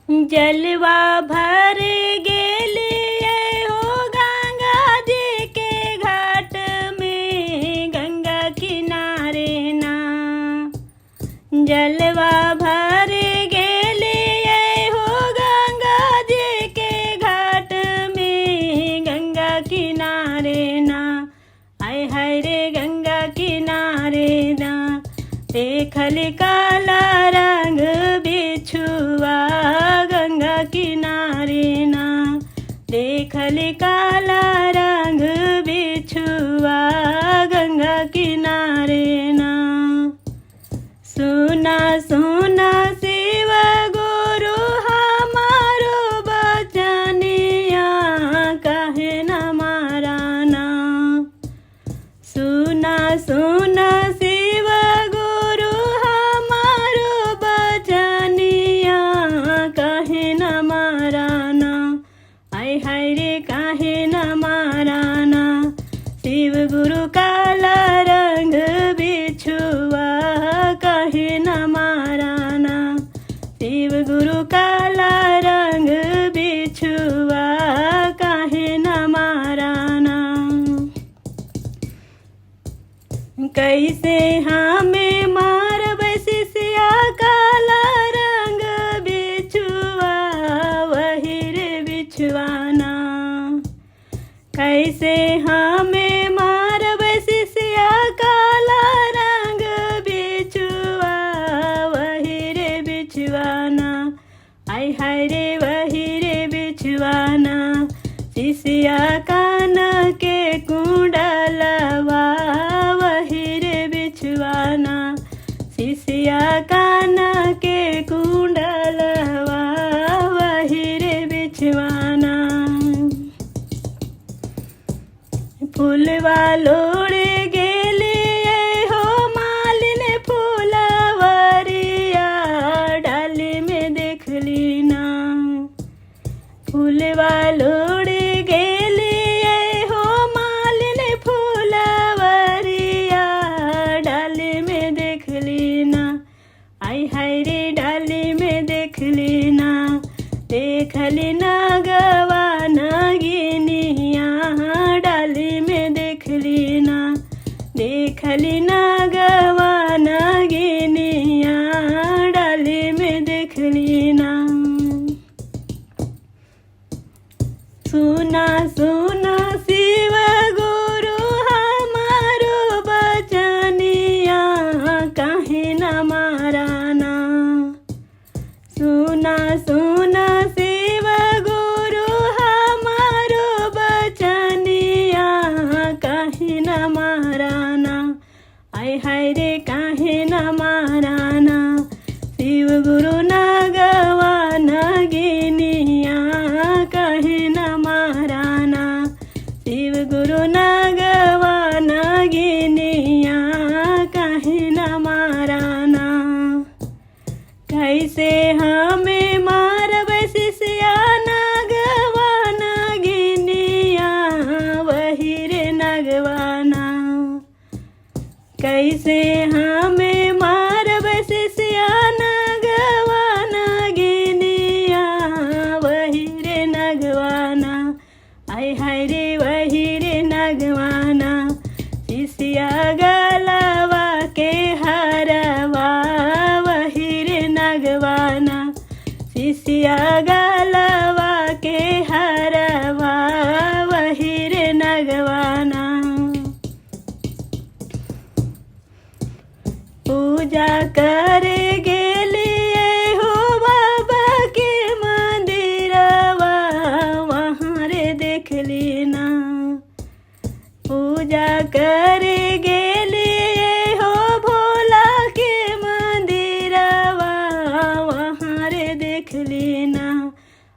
जलवा भर गेलिए हो गंगा जी के घाट में, गंगा किनारे ना। जलवा भर गेलिए हो गंगा जी के घाट में, गंगा किनारे ना। आय हाय रे गंगा किनारे ना, देखल काला रंग बिछुआ गंगा किनारे ना। देखल काला रंग बिछुआ गंगा किनारे ना। सुना सुना शिव गुरु हमारो बचनिया, काहे न माराना। सुना सुना शिव गुरु हमारो बचनिया, काहे न माराना। आय हाय रे काहे न माराना। शिव गुरु काला रंग बिछुआ, काहे न माराना। शिव गुरु काला रंग बिछुआ, काहे न माराना। कैसे हमें मारब शिष्या काला रंग बिछुआ, वही रे बिछुआना। कैसे हमें मारब शिष्या काला रंग बिछुआ, वही रे बिछुआना। आय हाय रे वही रे बिछुआना। शिष्या कान के कुंडलवा, वही रे बिछुआना। शिष्या कान के कुंडलवा, वही रे बिछुआना। फूलवा लोड़े गेलिए हो मालिन फूलवरिया, डाली में देखली ना। फूलवा लोड़े गेलिए हो मालिन फूलवरिया, डाली में देखली ना। आय हाय रे डाली में देखली ना। देखली ना गवा नागिनिया, डाली में देखली ना। देखली ना गवा नागिनिया, डाली में देखली ना। सुना सुना शिव गुरु हमारो बचनिया, काहे न माराना। सुना सुना शिव गुरु हमारो बचनिया, काहे न माराना। आय हाय रे काहे न माराना। शिव गुरु नागवा नागिनिया, काहे न माराना। शिव गुरु नागवा नागिनिया, काहे न माराना। कैसे हमें मारब शिष्या नागवा नागिनिया, वही रे नागवाना। कैसे हमें मारब शिष्या नागवा नागिनिया, वही रे नागवाना। आय हाय रे वही रे नागवाना। शिष्या गलवा के हरवा, वही रे नागवाना। शिष्या गलवा के हरवा, वही रे नागवाना। पूजा करे गेलिए हो बाबा के मंदिरवा, वहाँ रे देखली ना। पूजा करे गेलिए हो भोला के मंदिरवा, वहाँ रे देखली ना।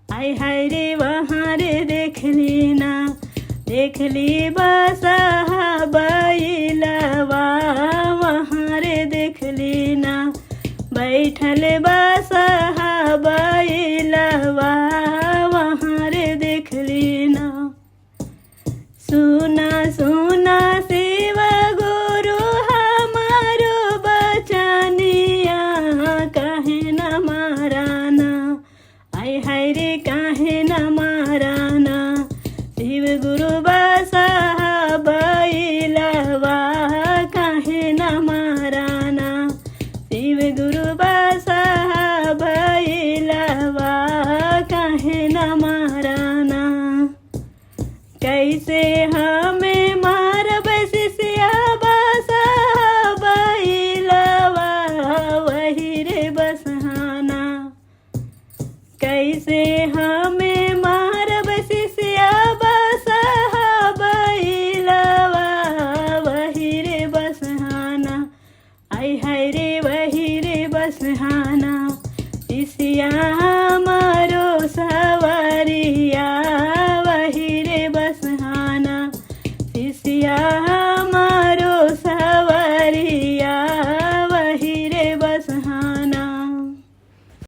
आय हाय रे वहाँ रे देखली ना। देखली बसहा बैलवा, वहाँ रे देखली ना। बैठल बसहा बैलवा, वहाँ रे देखली ना। सुना सुना शिव गुरु हमारो बचनिया, काहे न माराना। आय हाय रे काहे न माराना शिव गुरु बसा बैलवा काहे न माराना शिव गुरु बसा बैलवा काहे न माराना कैसे हमें मारब शिष्या बसा बैलवा वही रे बसहाना कैसे हमें मारब शिष्या बसा बैलवा वही रे बसहाना आय हाय रे वही रे बसहाना शिष्या